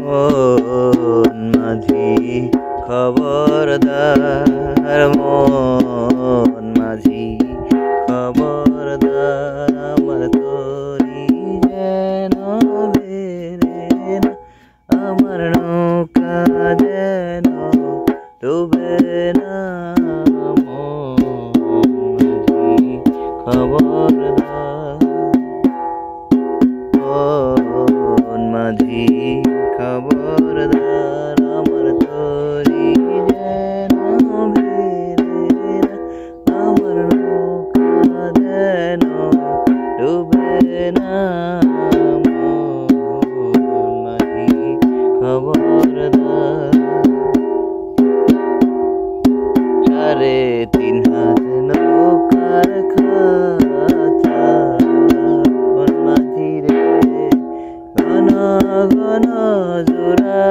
মন মাঝি খবরদার, মন মাঝি খবরদার, আমার তরি যেন বেরে না, আমার নৌকা যেন ডুবে না। মন মাঝি খবরদার, মন মাঝি খবরদার, আমার তরি যেন বেরে না, আমার নৌকা যেন ডুবে না। মন মাঝি খবরদার, 3.5 হাত নৌকার খাঁচা, মন মাঝি রে ঘন ঘন জোড়া,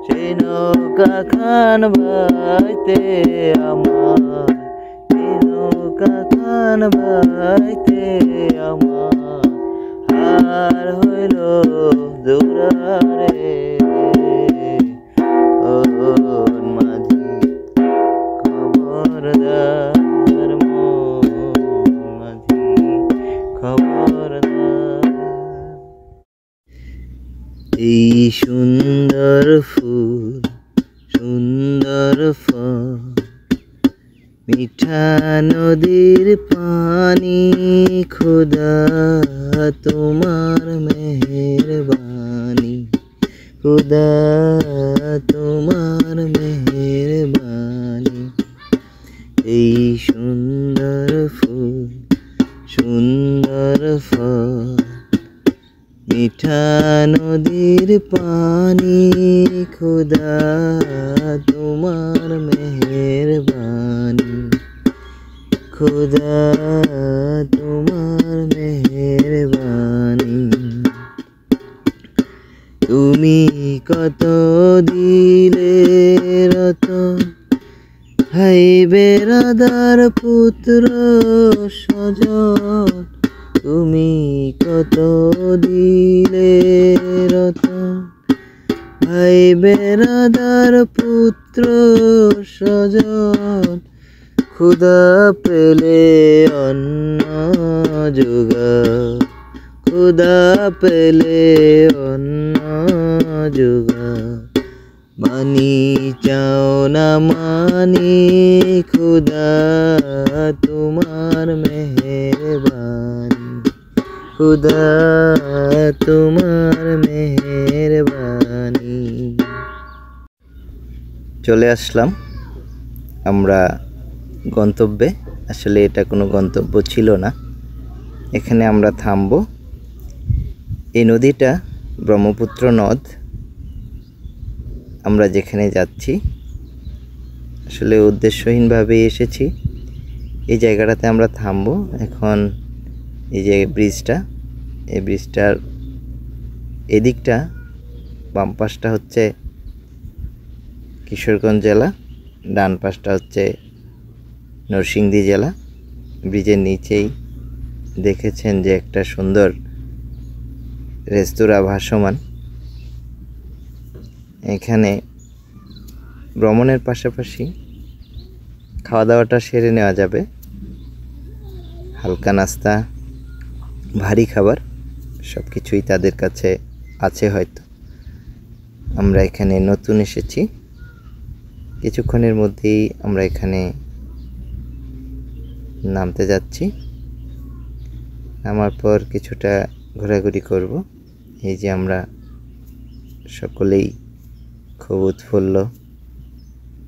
সেই নৌকা খান বাইতে আমার, সেই নৌকা খান বাইতে আমার, হার হইল জোড়া রে। মন মাঝি খবরদার, মন মাঝি খবরদার। এই সুন্দর ফুল সুন্দর ফল, মিঠা নদীর পানি, খোদা তোমার মেহেরবানি, খোদা তোমার মেহেরবানি। এই সুন্দর ফুল সুন্দর ফল, মিঠা নদীর পানি, খোদা তোমার মেহেরবানি, খোদা তোমার মেহেরবানি। তুমি কত দিলে রতন, ভাই বেরাদার পুত্র স্বজন, তুমি কত দিলে রতন, ভাই বেরাদার পুত্র স্বজন, ক্ষুধা পেলে অন্ন যোগাও, ক্ষুধা পেলে অন্ন যোগাও, মানি চাও না মানি, খোদা তোমার মেহেরবানি, খোদা তোমার মেহেরবানি। চলে আসলাম আমরা গন্তব্যে। আসলে এটা কোনো গন্তব্য ছিল না, এখানে আমরা থামবো। এই নদীটা ব্রহ্মপুত্র নদ। আমরা যেখানে যাচ্ছি আসলে উদ্দেশ্যহীনভাবে এসেছি, এই জায়গাটাতে আমরা থামবো। এখন এই যে ব্রিজটা, এই ব্রিজটার এদিকটা বাম পাশটা হচ্ছে কিশোরগঞ্জ জেলা, ডান পাশটা হচ্ছে নরসিংদী জেলা। ব্রিজের নিচেই দেখেছেন যে একটা সুন্দর রেস্তোরাঁ ভাসমান। এখানে ভ্রমণের পাশাপাশি খাওয়া দাওয়াটা সেরে নেওয়া যাবে, হালকা নাস্তা, ভারী খাবার সব কিছুই তাদের কাছে আছে হয়তো। আমরা এখানে নতুন এসেছি, কিছুক্ষণের মধ্যেই আমরা এখানে নামতে যাচ্ছি। নামার পর কিছুটা ঘোরাঘুরি করব। এই যে আমরা সকলেই খুব উৎফুল্ল,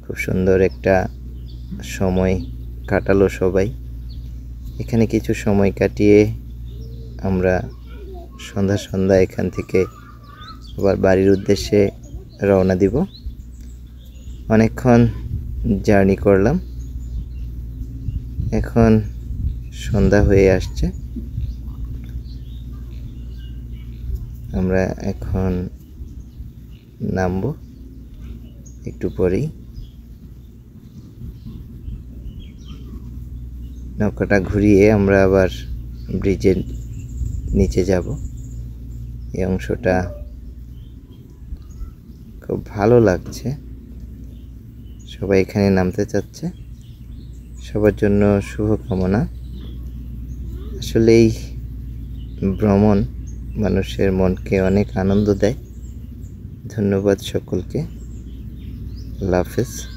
খুব সুন্দর একটা সময় কাটালো সবাই। এখানে কিছু সময় কাটিয়ে আমরা সন্ধ্যা এখান থেকে আবার বাড়ির উদ্দেশ্যে রওনা দিব। অনেকক্ষণ জার্নি করলাম, এখন সন্ধ্যা হয়ে আসছে। আমরা এখন নামবো একটু পরেই। নৌকাটা ঘুরিয়ে আমরা আবার ব্রিজের নিচে যাব। এই অংশটা খুব ভালো লাগছে। সবাই এখানে নামতে চাচ্ছে, সবার জন্য শুভকামনা। আসলেই ভ্রমণ মানুষের মনকে অনেক আনন্দ দেয়। ধন্যবাদ সকলকে। আল্লাহ হাফেজ।